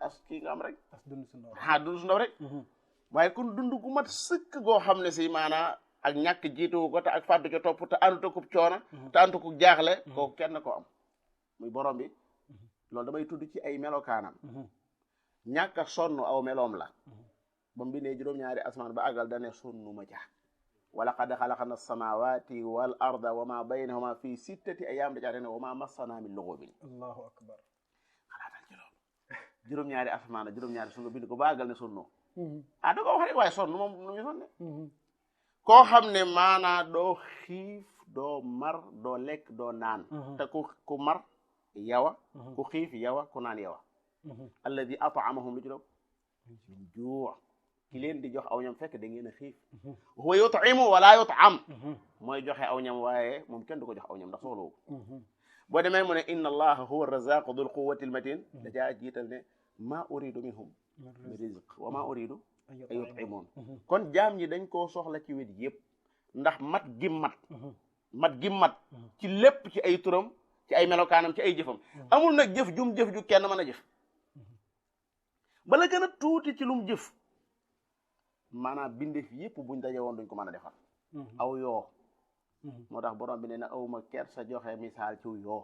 as kii nga am rek as dund su ndaw dund su ndaw rek waaye kun dund gu mat sëkk goo xam ne si maanaa ak ñàkk jiituwu ko te ak fàddu ca topp te ànduta ko coona te ànduta ko jaaxle kooku kenn ko am muy borom bi loolu damay tudd ci ay melokaanam ñàkk a sonn aw meloom la ba mu bindee juróom-ñaari asmaan ba àggal dane sonnuma ca wa laqad xalaqna as-samawati wal arda wa ma baynahuma fi sittati ayyam da caa ne wa ma massana min lughubin allahu akbar xalaatal ci loolu juróom-ñaari asmaan juróom-ñaari su nga bind ko ba àggal ne sonnoo da ko wax rek waaye sonn moom nu muy sonne koo xam ne maanaa doo xiif doo mar doo lekk doo naan te ku mar yawa ku xiif yawa ku naan yawa alladi at'amahum lu ci doog min juu ki leen di jox aw ñam fekk da ngeen a xiif huwa yut'imu wala yut'am mooy joxe aw ñam waaye moom kenn du ko jox aw ñam ndax soxlawu ko boo demee mu ne inna allaha huwa arrazaqu dul quwwati almatin da caa jiital ne ma uridu minhum min rizq wa ma uridu ay yut'imoon kon jaam ñi dañ koo soxla ci wet yëpp ndax mat gim mat ci lépp ci ay turam ci ay melokaanam ci ay jëfam amul nag jëf ju kenn mën a jëf bala gën a tuuti ci lum jëf maanaam bindeef yëpp buñ daje woon duñ ko mën a defar aw yoo moo tax borom bi ne na awma kersa joxe misaal ci yoo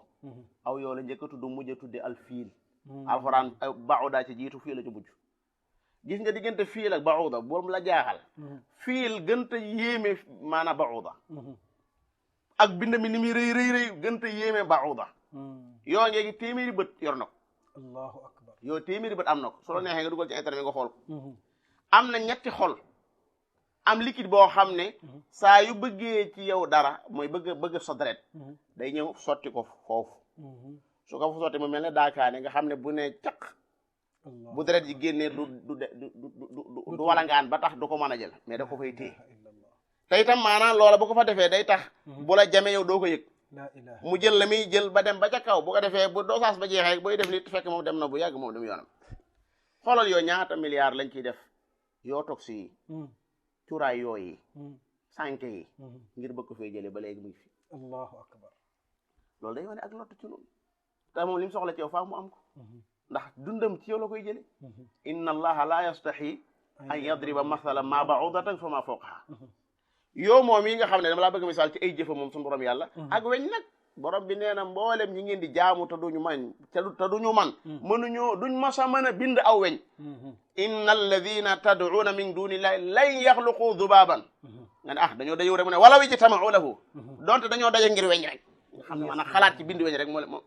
aw yoo la njëkk a tudd mujj a tudde alfiil alxuraan ba'uda ci jiitu fii la ci mujj gis nga diggante fiil ak ba'uda boobu la jaaxal fiil gënta yéeme maanaam ba'uda ak bind mi ni muy rëy gënta yéeme ba'uda yoo ngeegi téeméeri bët yor na ko allahu akbar yoo téeméeri bët am na ko su la neexee nga dugal ci internet nga xool ko am na ñetti xol am liquide boo xam ne saa yu bëggee ci yow dara mooy bëgg sa deret day ñëw sotti ko foofu su ko fa sotti mu mel ne daakaane nga xam ne bu ne caq bu deret ji génnee du walangaan ba tax du ko mën a jël mais da ko fay téye te itam maanaam loola bu ko fa defee day tax bu la jamee yow doo ko yëg mu jël la muy jël ba dem ba ca kaw bu ko defee bu dosage ba jeexee booy def nit fekk moom dem na bu yàgg moom dem yoonam xoolal yoo ñaata milliards lañ ciy def yoo toxi yi cuuraay yooyi sànke yi ngir bëgg ko fee jëlee ba léegi mu ngi fi allahu akbar loolu day wane ak lott ci noonu te moom li mu soxla ci yow faa mu am ko ndax dundam ci yow la koy jële inna allaha la yastahi an yadriba mathalan ma ba'udatan fa ma fawqaha yow moom yi nga xam ne dama laa bëgg misaal ci ay jëfa moom suñu borom yàlla ak weñ nag borom bi nee na mboolem ñi ngeen di jaamu te duñu man te duñu man mënuñoo duñ masa mën a bind aw weñ inna alladina tad'una min dunillahi lan yaxluqu dubaban nga ne dañoo dajew rek mu ne walaw ijtama'u lahu donte dañoo daje ngir weñ rek nga xam ne maanaam xalaat ci bind weñ rek moo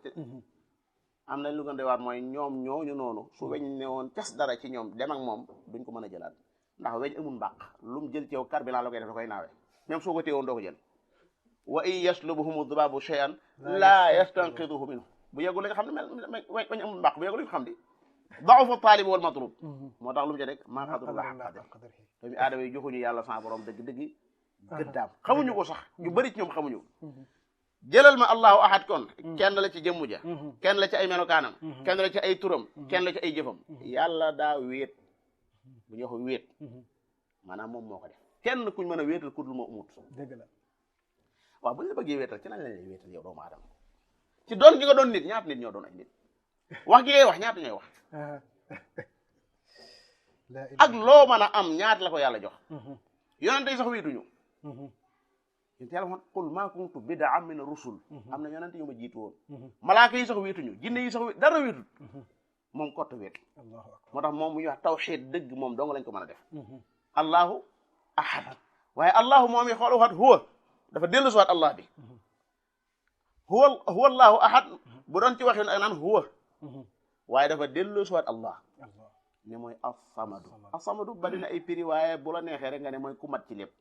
am nañ lu gën di waat mooy ñoom ñooñu noonu su weñ ne woon cas dara ci ñoom dem ak moom duñ ko mën a jëlaat ndax weñ amul mbàq lu mu jël ci yow carburant la koy def da koy naawee même soo ko téewoon doo ko jël wa in yaslubuhumu dubabu shay'an la yastanqiduhu minhu bu yeggul li nga xam ne weñ amul mbàq bu yeggul li nga xam di da'ufa talib wal matlub moo tax lu mu ci rek maa qadarullah qadar doomi aadama yi joxuñu yàlla sa borom dëgg gëddaam xamuñu ko sax ñu bëri ci ñoom xamuñu jëlal ma allahu ahad kon kenn la ci jëmmu ja kenn la ci ay melokaanam kenn la ci ay turam kenn la ci ay jëfam yàlla daa wéet bu ñu wax wéet maanaam moom moo ko def kenn kuñ mën a wéetal ku dul moo umut dëgg la waaw bu ñu la bëggee wéetal ci lañ lañ lay wéetal yow doomu aadama ci doon gi nga doon nit ñaata nit ñoo doon ay nit wax gi ngay wax ñaata ñooy wax ak loo mën a am ñaata la ko yàlla jox yonente yi sax wéetuñu yénte yàlla moon qul ma kuntu bid'an min rusul am na yonente yu ma jiitu woon malaaka yi sax wéetuñu jinne yi sax dara wéetut moom kott wéet moo tax moom mu ñuy wax tawxiid dëgg moom dong lañ ko mën a def allahu ahad waaye allahu moom i xool waxat huwa dafa dellu si waat allah bi huwa allahu ahad bu doon ci waxin ak naan huwa waaye dafa dellu si waat allah ne mooy as-samadu bari na ay prix waaye bu la neexee rek nga ne mooy ku mat ci lépp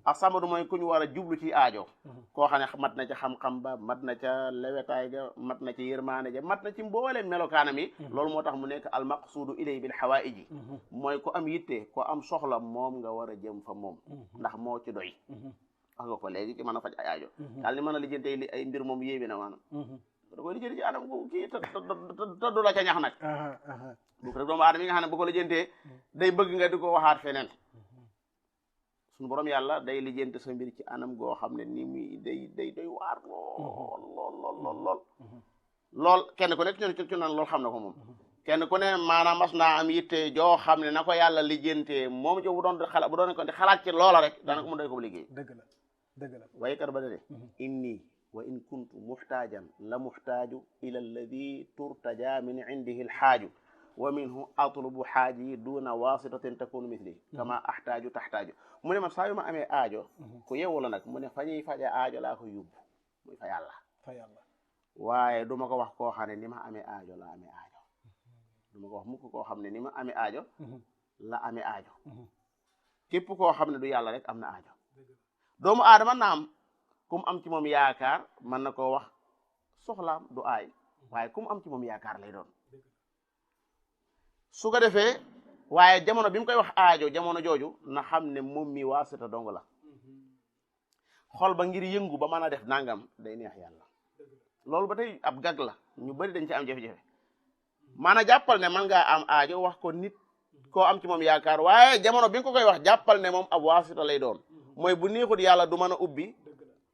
as-samadu mooy ku ñu war a jublu ci aajo koo xam ne mat na ca xam-xam ba mat na ca lewetaay ga mat na ci yërmaane ja mat na ci mboole melokaanam yi loolu moo tax mu nekk al-maqsuudu ilay bil hawaa'iji mooy ku am yitte ku am soxla moom nga war a jëm fa moom ndax moo ci doy wax nga ko léegi ki mën a faj ay aajo daal ni mën a lijjante ay mbir moom yéebi na maanaam da koy lijjanti ci anam kii te du la ca ñax nag bu rek doomu aadama yi nga xam ne bu ko lijjantee day bëgg nga di ko waxaat feneen suñu borom yàlla day lijjanti sa mbir ci anam goo xam ne ni muy day waar lool kenn ku nekk ci naan lool xam na ko moom kenn ku ne maanaam mas naa am yitte joo xam ne na ko yàlla lijjantee moom ci bu doon ko di xalaat ci loola rek daanaka mu doy ko liggéey dëgg la dëgg la waykat ba de inni wa in kuntu muxtaajan la muxtaaju ila alladi turtaja min indihi alxaaju wa minhu atlubu xaaji duna wasitatin takunu mithli kama axtaaju taxtaaju mu ne man saa yu ma amee aajo ku yeewu la nag mu ne fa ñuy faje aajo laa ko yóbbu muy fa yàlla waaye du ma ko wax koo xam ne ni ma amee aajo la amee aajo du ma ko wax mukk koo xam ne ni ma amee aajo la amee aajo képp koo xam ne du yàlla rek am na aajo doomu aadama naam kum am ci moom yaakaar mën na koo wax soxlaam du aay waaye kum am ci moom yaakaar lay doon su ko defee waaye jamono bi mu koy wax aajo jamono jooju na xam ne moom mi waasita dong la xol ba ngir yëngu ba mën a def nangam day neex yàlla loolu ba tey ab gag la ñu bari dañ ci am jafe-jafe maanaam jàppal ne man ngaa am aajo wax ko nit koo am ci moom yaakaar waaye jamono bi nga ko koy wax jàppal ne moom ab waasita lay doon mooy bu neexut yàlla du mën a ubbi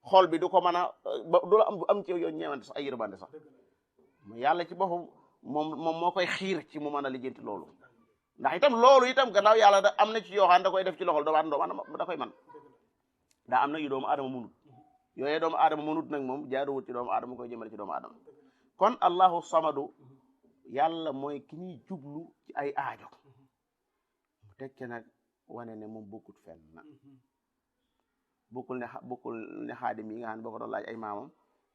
xol bi du ko mën a du la am ci yow ñeewante sax ay yërmande sax yàlla ci boppam moom moo koy xiir ci mu mën a lijjanti loolu ndax itam loolu itam gannaaw yàlla da am na ci yoo xam da koy def ci loxol doomu aadama da koy man daa am na yu doomu aadama mënut yooyee doomu aadama mënut nag moom jaaduwut ci doomu aadama koy jëmale ci doomu aadama kon allahu samadu yàlla mooy ki ñuy jublu ci ay aajo mu tekke nag wane ne moom bokkut fenn na bokkul ne xaadim yi nga xam ne boo ko doon laaj ay maamam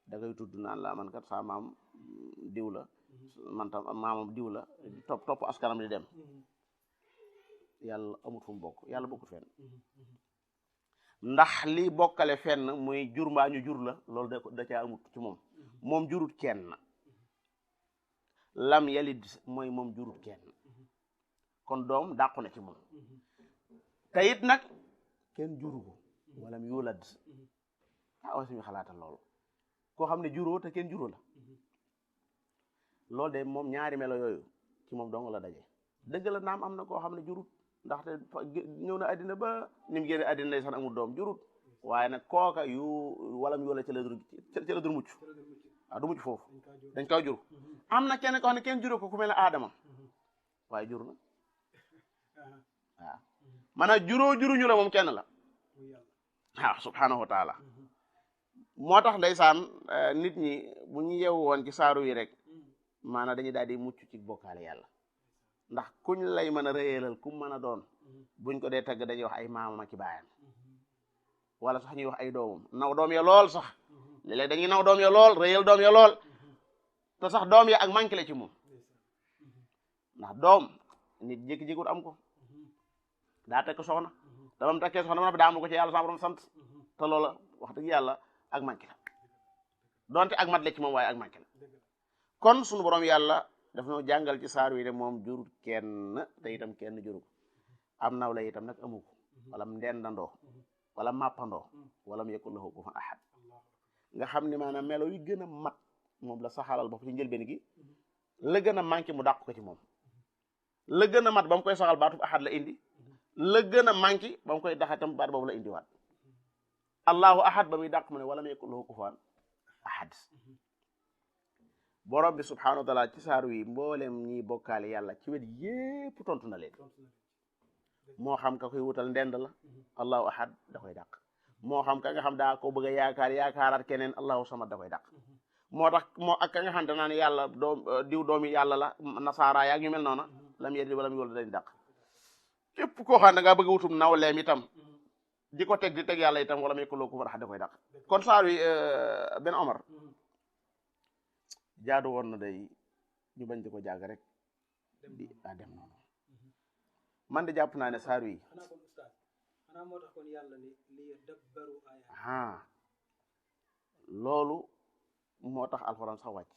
da ngay tudd naan la man kat saa maam diw la man tam maamam diw la topp askanam di dem yàlla amut fu mu bokk yàlla bokkut fenn ndax li bokkale fenn muy jur mbaa ñu jur la loolu da caa amut ci moom jurut kenn lam yalid mooy moom jurut kenn kon doom dàqu na ci moom te it nag kenn juru ko walam yulad aussi xalaatal loolu koo xam ne juróo te kenn juru la loolu de moom ñaari melo yooyu ci moom dong la daje dëgg la naam am na koo xam ne jurut ndaxte ñëw na addina ba ni mu génne addina lay sax amul doom jurut waaye nag kooka yu walam yoola ca la dur mucc waaw du mucc foofu dañ koy jur am na kenn koo xam ne kenn juró ko ku mel ne aadama waaye jur na waaw maanaam juruñu la moom kenn la waaw subhanahu wa taala moo tax ndeysaan nit ñi bu ñu yeewu woon ci saaru yi rek maanaam dañuy daal di mucc ci bokkaale yàlla ndax kuñ lay mën a rëyeelal kum mën a doon buñ ko dee tagg dañuy wax ay maamam ak i baayam wala sax ñuy wax ay doomam naw doom ya lool sax léeg-léeg dañuy naw doom ya lool rëyal doom ya lool te sax doom ya ak manqué la ci moom ndax doom nit jékki-jékkiwut am ko daa teg ko soxna dama mu tekkee soxna ma daa amul ko ci yàlla sama borom sant te loola wax dëgg yàlla ak manqué la donte ak mat la ci moom waaye ak manqué la kon sunu borom yàlla daf ñoo jàngal ci saar wi ne moom jurut kenn te itam kenn juru ko am naw la itam nag amu ko wala ndendandoo wala màppandoo wala mu yakun lahu kufuwan ahad nga xam ne maanaam melo yi gën a mat moom la saxalal bopp ci njëlbeen gi la gën a manqué mu dàq ko ci moom la gën a mat ba mu koy saxal baatub ahad la indi la gën a manqué ba mu koy daxatam baat boobu la indiwaat allahu ahad ba muy dàq mu ne wala mu yakun lahu kufuwan ahad borom bi subhanahu wa taala ci saar wi mboolem ñi bokkaale yàlla ci wet yépp tontu na leen moo xam ka koy wutal ndend la allahu ahad da koy dàq moo xam ka nga xam daa ko bëgg a yaakaaraat keneen allahu samad da koy dàq moo tax moo ak ka nga xam te naan yàlla doom diw doomi yàlla la nasaara yaag ñu mel noona lam yedi wala mu yóolu dañ dàq képp koo xam da ngaa bëgg a wutum nawleem itam di ko teg di teg yàlla itam wala mu yekkuloo ko ahad da koy dàq kon saar wi Ben Omar jaadu woon na day ñu bañ di ko jàgg rek di dem noonu man de jàpp naa ne saar wi loolu moo tax alxuraan sax wàcc